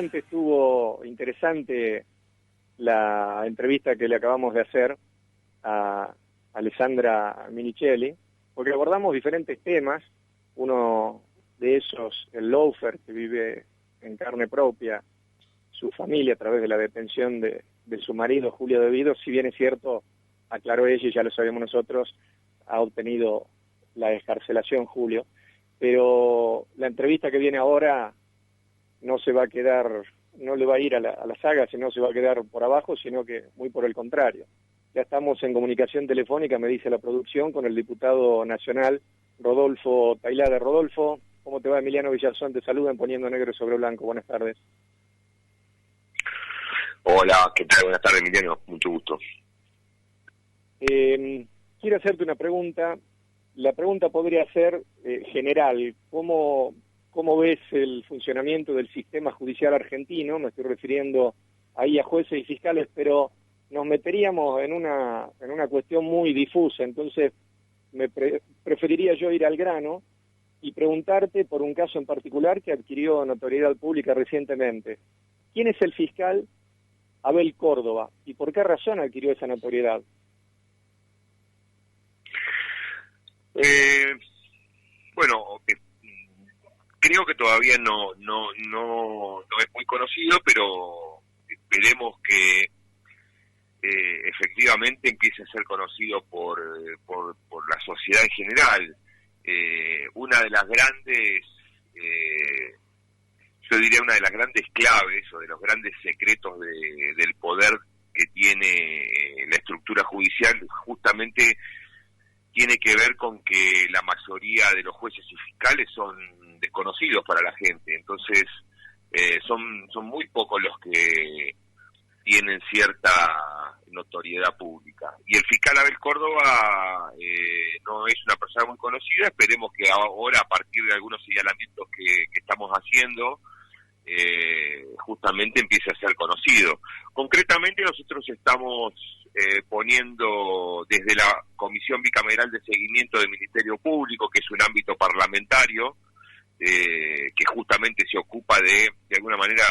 interesante la entrevista que le acabamos de hacer a Alessandra Minichelli, porque abordamos diferentes temas. Uno de esos, el loafer que vive en carne propia su familia a través de la detención de su marido, Julio Devido. Si bien es cierto, aclaró ella y ya lo sabemos nosotros, ha obtenido la excarcelación Julio, pero la entrevista que viene ahora no se va a quedar, no le va a ir a la saga, sino se va a quedar por abajo, sino que muy por el contrario. Ya estamos en comunicación telefónica, me dice la producción, con el diputado nacional Rodolfo Tailade. Rodolfo, ¿cómo te va? Emiliano Villazón te saluda en Poniendo Negro sobre Blanco. Buenas tardes. Hola, ¿qué tal? Buenas tardes, Emiliano. Mucho gusto. Quiero hacerte una pregunta. La pregunta podría ser general. ¿Cómo ves el funcionamiento del sistema judicial argentino? Me estoy refiriendo ahí a jueces y fiscales, pero nos meteríamos en una cuestión muy difusa. Entonces, preferiría yo ir al grano y preguntarte por un caso en particular que adquirió notoriedad pública recientemente. ¿Quién es el fiscal Abel Córdoba y por qué razón adquirió esa notoriedad? Bueno, creo que todavía no es muy conocido, pero esperemos que efectivamente empiece a ser conocido por la sociedad en general. Una de las grandes, yo diría una de las grandes claves o de los grandes secretos del poder que tiene la estructura judicial justamente tiene que ver con que la mayoría de los jueces y fiscales son desconocidos para la gente. Entonces son muy pocos los que tienen cierta notoriedad pública. Y el fiscal Abel Córdoba no es una persona muy conocida. Esperemos que ahora, a partir de algunos señalamientos que estamos haciendo, justamente empiece a ser conocido. Concretamente nosotros estamos poniendo desde la Comisión Bicameral de Seguimiento del Ministerio Público, que es un ámbito parlamentario, que justamente se ocupa de alguna manera,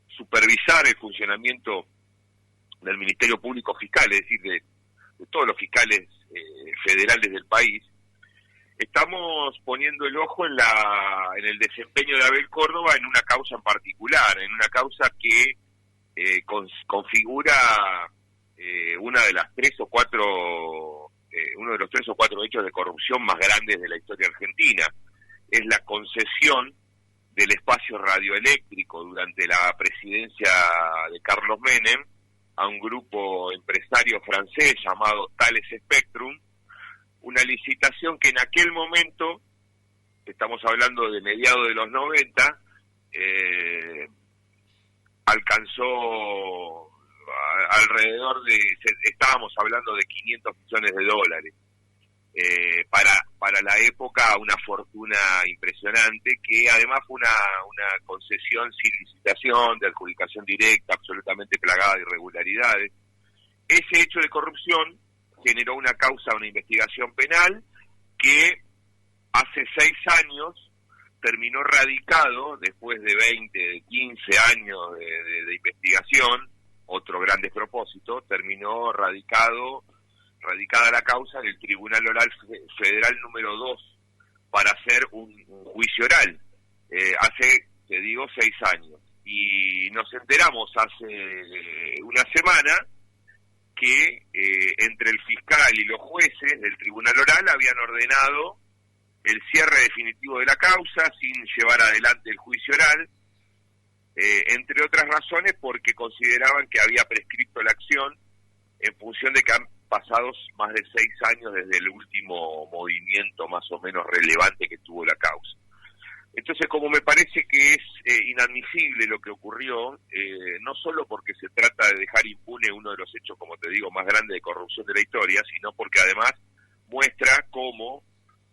supervisar el funcionamiento del Ministerio Público Fiscal, es decir, de todos los fiscales federales del país. Estamos poniendo el ojo en el desempeño de Abel Córdoba en una causa en particular, en una causa que configura uno de los 3 o 4 hechos de corrupción más grandes de la historia argentina. Es la concesión del espacio radioeléctrico durante la presidencia de Carlos Menem a un grupo empresario francés llamado Thales Spectrum, una licitación que en aquel momento, estamos hablando de mediados de los 90, alcanzó alrededor estábamos hablando de $500 millones. Para la época una fortuna impresionante, que además fue una concesión sin licitación, de adjudicación directa, absolutamente plagada de irregularidades. Ese hecho de corrupción generó una investigación penal que hace 6 años terminó radicado, después de 15 años de investigación, otro gran despropósito, terminó radicada la causa en el Tribunal Oral Federal número 2 para hacer un juicio oral. Hace, te digo, 6 años. Y nos enteramos hace una semana que entre el fiscal y los jueces del Tribunal Oral habían ordenado el cierre definitivo de la causa sin llevar adelante el juicio oral, entre otras razones porque consideraban que había prescrito la acción en función de que han pasado más de 6 años desde el último movimiento más o menos relevante que tuvo la causa. Entonces, como me parece que es inadmisible lo que ocurrió, no solo porque se trata de dejar impune uno de los hechos, como te digo, más grandes de corrupción de la historia, sino porque además muestra cómo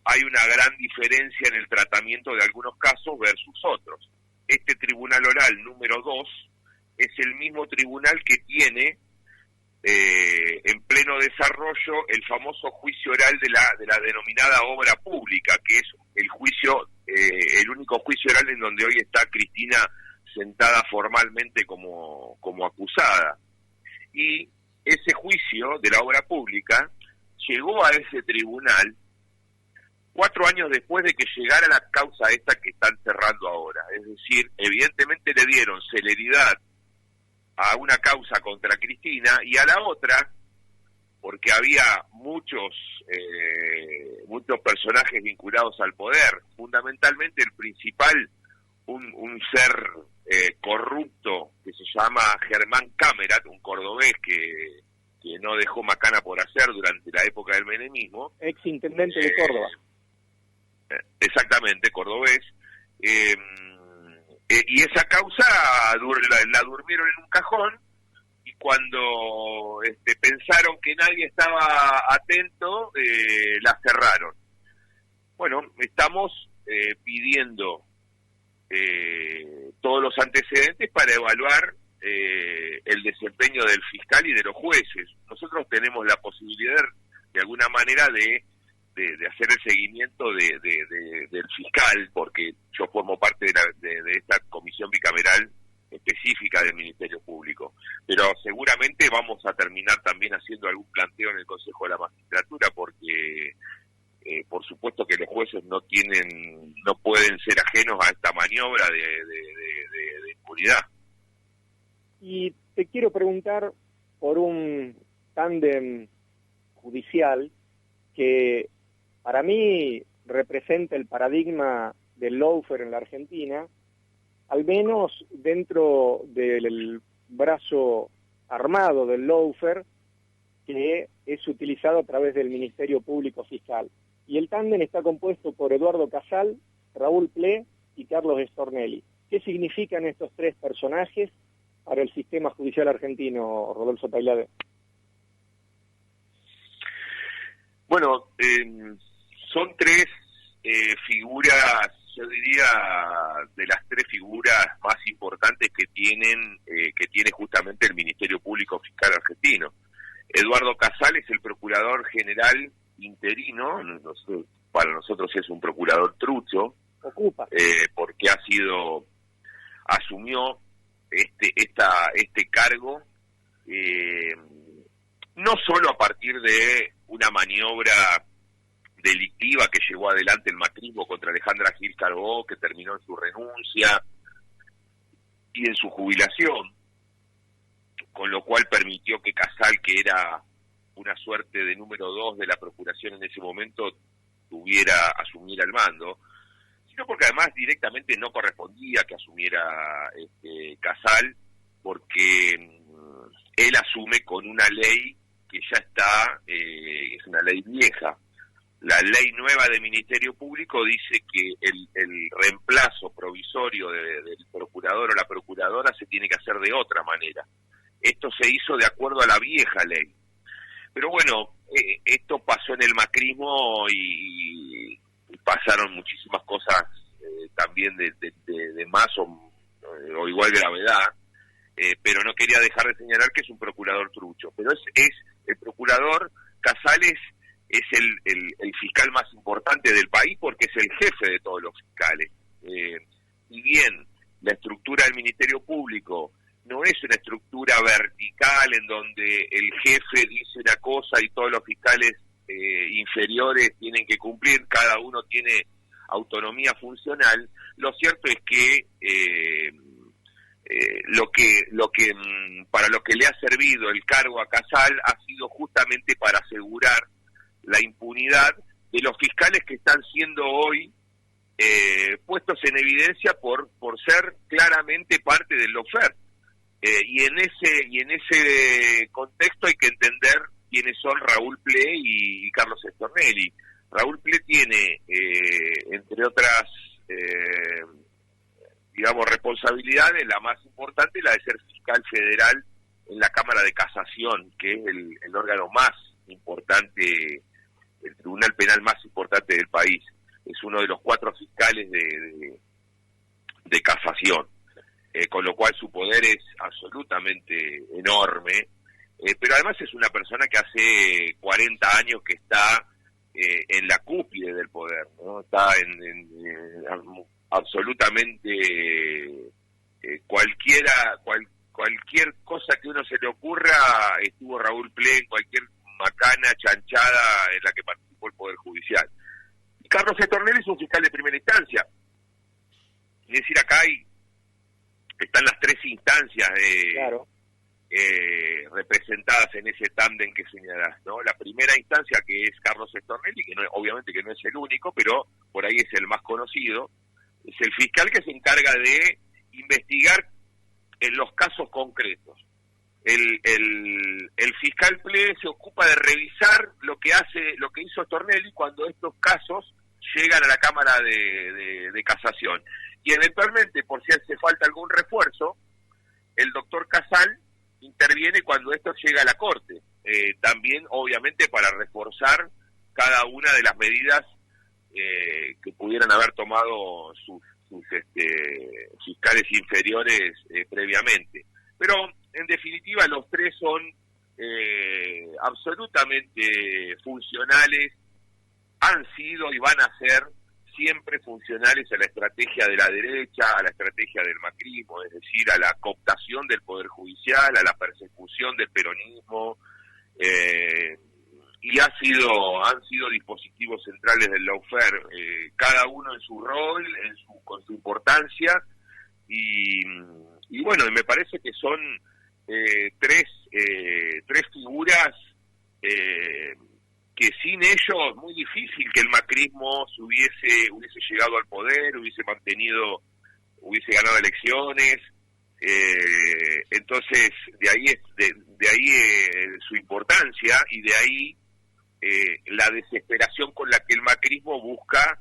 hay una gran diferencia en el tratamiento de algunos casos versus otros. Este Tribunal Oral número 2 es el mismo tribunal que tiene en pleno desarrollo el famoso juicio oral de la denominada obra pública, que es el único juicio oral en donde hoy está Cristina sentada formalmente como acusada. Y ese juicio de la obra pública llegó a ese tribunal 4 años después de que llegara la causa esta que están cerrando ahora. Es decir, evidentemente le dieron celeridad a una causa contra Cristina y a la otra, porque había muchos personajes vinculados al poder, fundamentalmente el principal, un ser corrupto que se llama Germán Camerat, un cordobés que no dejó macana por hacer durante la época del menemismo. Ex intendente de Córdoba. Exactamente, cordobés. Y esa causa la durmieron en un cajón, y cuando pensaron que nadie estaba atento, la cerraron. Bueno, estamos pidiendo todos los antecedentes para evaluar el desempeño del fiscal y de los jueces. Nosotros tenemos la posibilidad, de alguna manera, de hacer el seguimiento del fiscal, porque yo formo parte de esta comisión bicameral específica del Ministerio Público. Pero seguramente vamos a terminar también haciendo algún planteo en el Consejo de la Magistratura, porque por supuesto que los jueces no pueden ser ajenos a esta maniobra de impunidad. Y te quiero preguntar por un tándem judicial que para mí representa el paradigma del lawfare en la Argentina, al menos dentro del brazo armado del lawfare, que es utilizado a través del Ministerio Público Fiscal. Y el tándem está compuesto por Eduardo Casal, Raúl Ple y Carlos Stornelli. ¿Qué significan estos tres personajes para el sistema judicial argentino, Rodolfo Tailade? Bueno, son tres figuras, yo diría, de las tres figuras más importantes que tiene justamente el Ministerio Público Fiscal argentino. Eduardo Casal es el procurador general interino, para nosotros es un procurador trucho, porque asumió este cargo no solo a partir de una maniobra delictiva que llevó adelante el macrismo contra Alejandra Gil Carbó, que terminó en su renuncia y en su jubilación, con lo cual permitió que Casal, que era una suerte de número 2 de la Procuración en ese momento, asumiera el mando, sino porque además directamente no correspondía que asumiera Casal, porque él asume con una ley que ya está, es una ley vieja. La ley nueva de Ministerio Público dice que el reemplazo provisorio del procurador o la procuradora se tiene que hacer de otra manera. Esto se hizo de acuerdo a la vieja ley. Pero bueno, esto pasó en el macrismo y pasaron muchísimas cosas también de más o igual gravedad, pero no quería dejar de señalar que es un procurador trucho. Pero es el procurador Casales es el fiscal más importante del país porque es el jefe de todos los fiscales. Y bien, la estructura del Ministerio Público no es una estructura vertical en donde el jefe dice una cosa y todos los fiscales inferiores tienen que cumplir, cada uno tiene autonomía funcional. Lo cierto es que para lo que le ha servido el cargo a Casal ha sido justamente para asegurar la impunidad de los fiscales que están siendo hoy puestos en evidencia por ser claramente parte del lawfare. Y en ese contexto hay que entender quiénes son Raúl Ple y Carlos Stornelli. Raúl Ple tiene, entre otras, responsabilidades, la más importante, la de ser fiscal federal en la Cámara de Casación, que es el órgano más importante, el tribunal penal más importante del país. Es uno de los 4 fiscales de casación. Con lo cual su poder es absolutamente enorme, pero además es una persona que hace 40 años que está en la cúspide del poder, ¿no? Está absolutamente cualquier cosa que uno se le ocurra, estuvo Raúl Ple en cualquier macana, chanchada en la que participó el Poder Judicial. Y Carlos Estornelli es un fiscal de primera instancia. Es decir, acá están las tres instancias Claro. representadas en ese tándem que señalás, ¿no? La primera instancia, que es Carlos Estornelli, que obviamente que no es el único, pero por ahí es el más conocido, es el fiscal que se encarga de investigar en los casos concretos. El fiscal Ple se ocupa de revisar lo que hizo Estornelli cuando estos casos llegan a la Cámara de Casación. Y eventualmente, por si hace falta algún refuerzo, el doctor Casal interviene cuando esto llega a la Corte, también obviamente para reforzar cada una de las medidas que pudieran haber tomado sus fiscales inferiores previamente. Pero en definitiva los tres son absolutamente funcionales, han sido y van a ser siempre funcionales a la estrategia de la derecha, a la estrategia del macrismo, es decir, a la cooptación del Poder Judicial, a la persecución del peronismo, y han sido dispositivos centrales del lawfare, cada uno en su rol, con su importancia, y bueno, me parece que son tres figuras que sin ellos muy difícil que el macrismo hubiese llegado al poder, hubiese ganado elecciones. Entonces de ahí su importancia, y de ahí la desesperación con la que el macrismo busca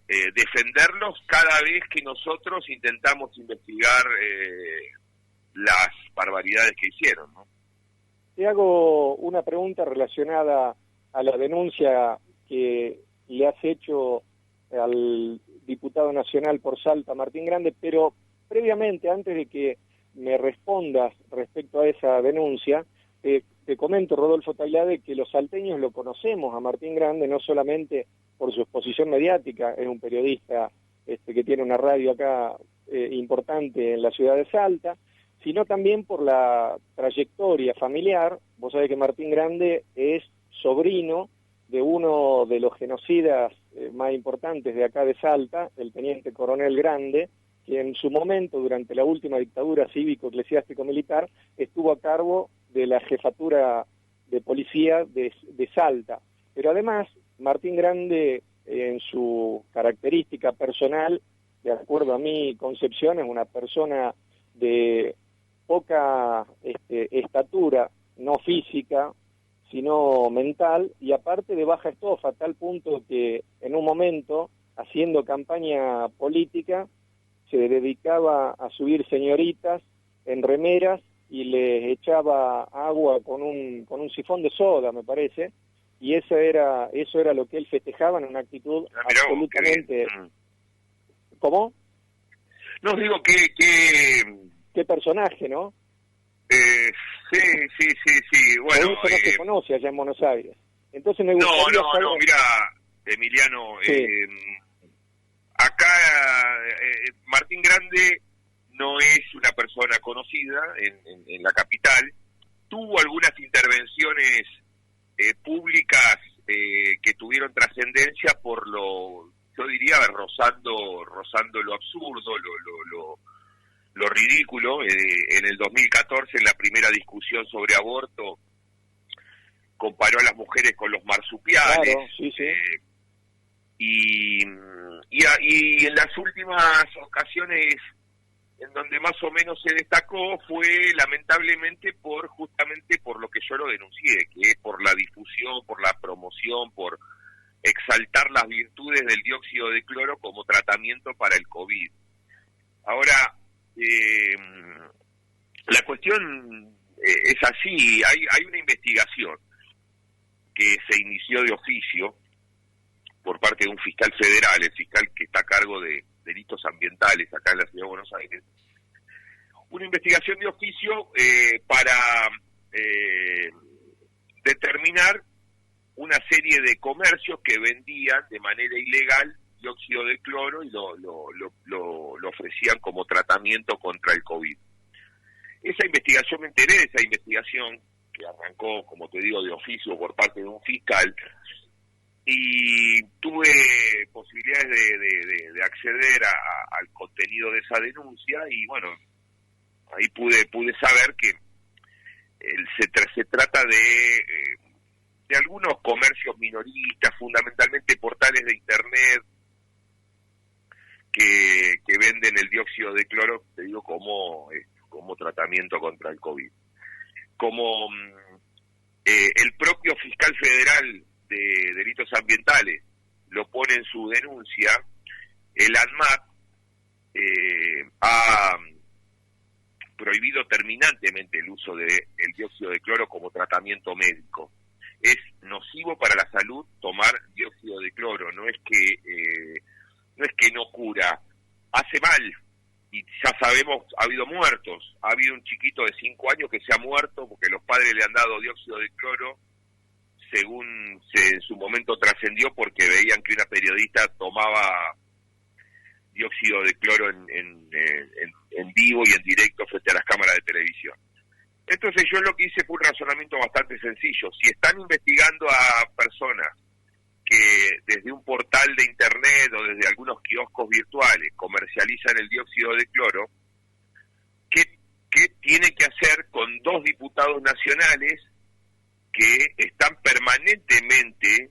defenderlos cada vez que nosotros intentamos investigar las barbaridades que hicieron, ¿no? Te hago una pregunta relacionada a la denuncia que le has hecho al diputado nacional por Salta, Martín Grande, pero previamente, antes de que me respondas respecto a esa denuncia, te comento, Rodolfo Tailade, que los salteños lo conocemos a Martín Grande, no solamente por su exposición mediática, es un periodista que tiene una radio acá importante en la ciudad de Salta, sino también por la trayectoria familiar. Vos sabés que Martín Grande es sobrino de uno de los genocidas más importantes de acá de Salta, el teniente coronel Grande, que en su momento, durante la última dictadura cívico-eclesiástico-militar, estuvo a cargo de la jefatura de policía de Salta. Pero además, Martín Grande, en su característica personal, de acuerdo a mi concepción, es una persona de poca estatura, no física, sino mental, y aparte de baja estofa, a tal punto que en un momento, haciendo campaña política, se dedicaba a subir señoritas en remeras y les echaba agua con un sifón de soda, me parece, y eso era lo que él festejaba en una actitud absolutamente... ¿Cómo? No, digo ¿Qué personaje, no? Sí, bueno... Por eso no se conoce allá en Buenos Aires. Entonces me gustaría No, mira, Emiliano, sí. Acá Martín Grande no es una persona conocida en la capital. Tuvo algunas intervenciones públicas que tuvieron trascendencia por yo diría, rozando lo absurdo, lo ridículo. En el 2014, en la primera discusión sobre aborto, comparó a las mujeres con los marsupiales. Claro, sí. Y en las últimas ocasiones en donde más o menos se destacó fue lamentablemente justamente por lo que yo lo denuncié, que es por la difusión, por la promoción, por exaltar las virtudes del dióxido de cloro como tratamiento para el COVID. Ahora, la cuestión es así, hay una investigación que se inició de oficio por parte de un fiscal federal, el fiscal que está a cargo de delitos ambientales acá en la Ciudad de Buenos Aires, una investigación de oficio para determinar una serie de comercios que vendían de manera ilegal dióxido de cloro y lo ofrecían como tratamiento contra el COVID. Esa investigación, me enteré de esa investigación, que arrancó, como te digo, de oficio por parte de un fiscal, y tuve posibilidades de acceder al contenido de esa denuncia, y bueno, ahí pude saber que se trata de algunos comercios minoristas, fundamentalmente portales de internet, que venden el dióxido de cloro, te digo, como tratamiento contra el COVID. Como el propio fiscal federal de delitos ambientales lo pone en su denuncia, el ANMAT ha prohibido terminantemente el uso del dióxido de cloro como tratamiento médico. Es nocivo para la salud tomar dióxido de cloro, no es que no cura, hace mal, y ya sabemos, ha habido muertos, ha habido un chiquito de 5 años que se ha muerto porque los padres le han dado dióxido de cloro, según en su momento trascendió, porque veían que una periodista tomaba dióxido de cloro en vivo y en directo frente a las cámaras de televisión. Entonces yo lo que hice fue un razonamiento bastante sencillo. Si están investigando a personas que desde un portal de internet o desde algunos kioscos virtuales comercializan el dióxido de cloro, ¿qué tiene que hacer con 2 diputados nacionales que están permanentemente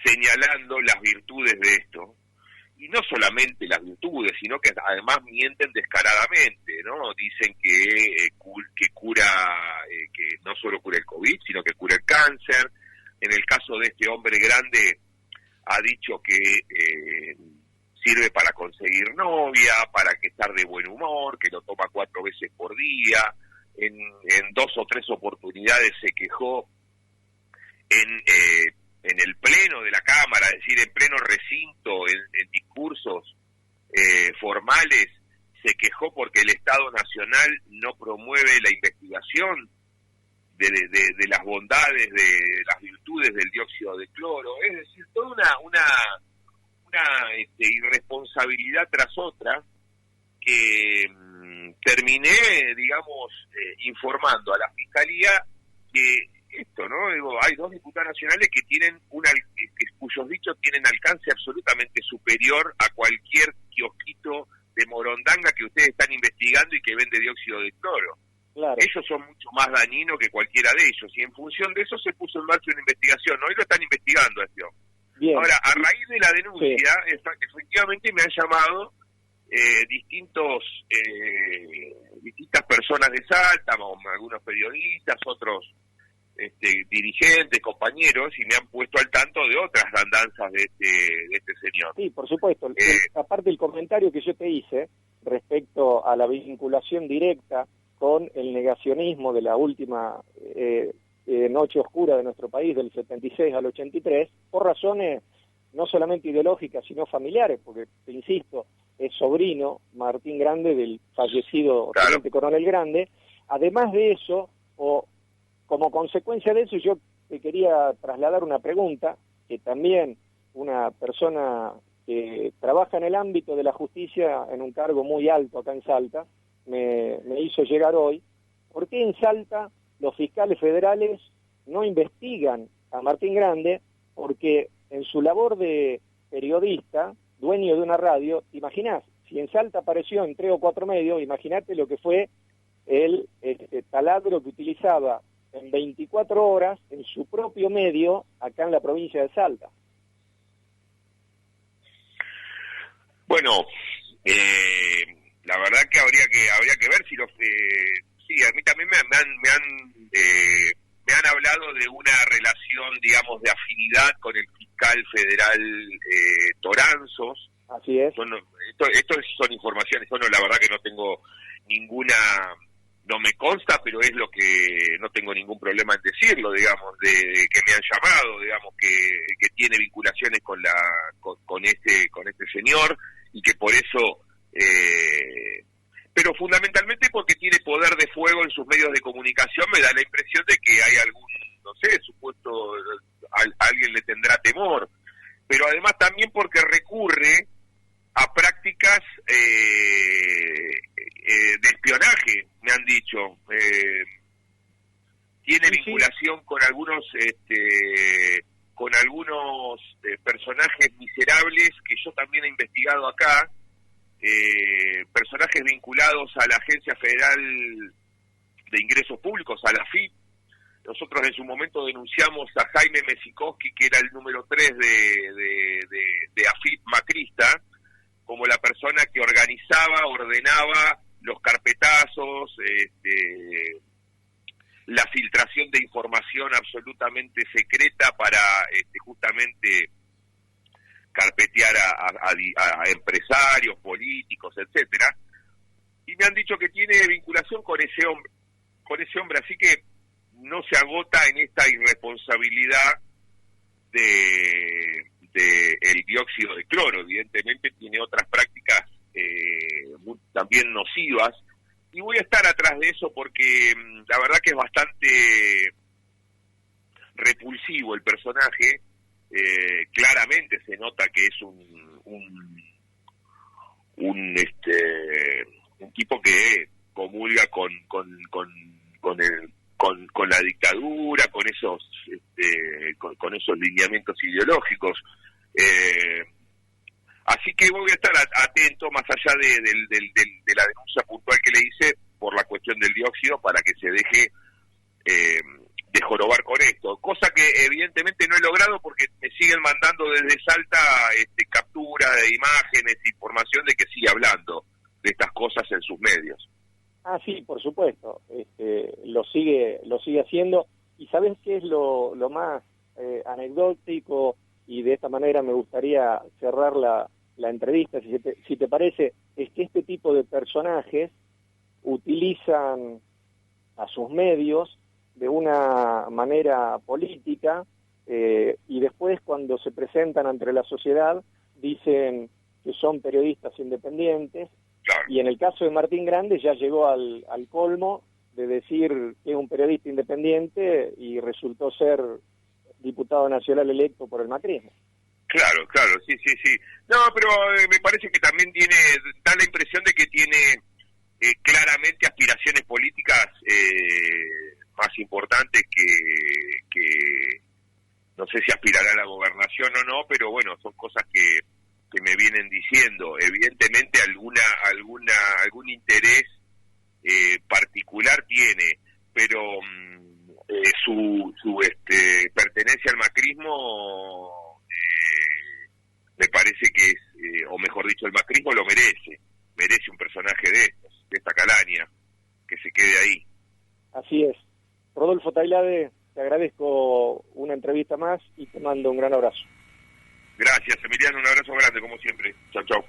señalando las virtudes de esto? Y no solamente las virtudes, sino que además mienten descaradamente, ¿no? Dicen que cura, que no solo cura el COVID, sino que cura el cáncer. En el caso de este hombre grande, ha dicho que sirve para conseguir novia, para que estar de buen humor, que lo toma 4 veces por día. En 2 o 3 oportunidades se quejó en el pleno de la Cámara, es decir, en pleno recinto, en discursos formales, se quejó porque el Estado Nacional no promueve la investigación de las bondades, de las virtudes del dióxido de cloro. Es decir, toda una irresponsabilidad tras otra, que terminé, digamos, informando a la Fiscalía que esto, ¿no? Digo, hay 2 diputados nacionales que tienen cuyos dichos tienen alcance absolutamente superior a cualquier kiosquito de morondanga que ustedes están investigando y que vende dióxido de cloro. Claro. Ellos son mucho más dañinos que cualquiera de ellos, y en función de eso se puso en marcha una investigación. Hoy lo están investigando a este hombre. Bien. Ahora, a raíz de la denuncia, sí, efectivamente me han llamado distintas personas de Salta, algunos periodistas, otros dirigentes, compañeros, y me han puesto al tanto de otras andanzas de este señor. Sí, por supuesto. Aparte del comentario que yo te hice respecto a la vinculación directa con el negacionismo de la última noche oscura de nuestro país, del 76 al 83, por razones no solamente ideológicas, sino familiares, porque, te insisto, es sobrino, Martín Grande, del fallecido teniente coronel Grande. Además de eso, o como consecuencia de eso, yo te quería trasladar una pregunta, que también una persona que trabaja en el ámbito de la justicia en un cargo muy alto acá en Salta, me hizo llegar hoy. ¿Por qué en Salta los fiscales federales no investigan a Martín Grande? Porque en su labor de periodista, dueño de una radio, ¿te imaginás? Si en Salta apareció en 3 o 4 medios, imagínate lo que fue el taladro que utilizaba en 24 horas en su propio medio acá en la provincia de Salta. Bueno, la verdad que habría que ver si sí, a mí también me han hablado de una relación, digamos, de afinidad con el fiscal federal Toranzos. Así es. Esto son informaciones, yo la verdad que no tengo ninguna, no me consta, pero es lo que no tengo ningún problema en decirlo, digamos, de que me han llamado, digamos, que tiene vinculaciones con este señor, y que por eso, pero fundamentalmente porque tiene poder de fuego en sus medios de comunicación. Me da la impresión de que hay algún, alguien le tendrá temor, pero además también porque recuerdo con algunos personajes miserables que yo también he investigado acá, personajes vinculados a la Agencia Federal de Ingresos Públicos, a la AFIP. Nosotros en su momento denunciamos a Jaime Mesikowski, que era el número 3 de AFIP macrista, como la persona que organizaba, ordenaba los carpetazos, la filtración de información absolutamente secreta para justamente carpetear a empresarios, políticos, etcétera. Y me han dicho que tiene vinculación con ese hombre, así que no se agota en esta irresponsabilidad de el dióxido de cloro. Evidentemente tiene otras prácticas también nocivas, y voy a estar atrás de eso porque la verdad que es bastante repulsivo el personaje. Claramente se nota que es un tipo que comulga con la dictadura, con esos lineamientos ideológicos. Así que voy a estar atento, más allá de la denuncia puntual que le hice por la cuestión del dióxido, para que se deje de jorobar con esto, cosa que evidentemente no he logrado porque me siguen mandando desde Salta capturas de imágenes, información de que sigue hablando de estas cosas en sus medios. Ah, sí, por supuesto, lo sigue haciendo. ¿Y sabes qué es lo más anecdótico? Y de esta manera me gustaría cerrar la entrevista, si te parece, es que este tipo de personajes utilizan a sus medios de una manera política, y después cuando se presentan ante la sociedad dicen que son periodistas independientes. Claro. Y en el caso de Martín Grande ya llegó al colmo de decir que es un periodista independiente y resultó ser diputado nacional electo por el macrismo. Claro, sí. No, pero me parece que también da la impresión de que tiene claramente aspiraciones políticas más importantes que no sé si aspirará a la gobernación o no, pero bueno, son cosas que me vienen diciendo. Evidentemente algún interés particular tiene, pero su pertenencia al macrismo me parece que es, o mejor dicho, el macrismo lo merece un personaje de esta calaña, que se quede ahí. Así es. Rodolfo Tailade, te agradezco una entrevista más y te mando un gran abrazo. Gracias, Emiliano, un abrazo grande como siempre. Chau.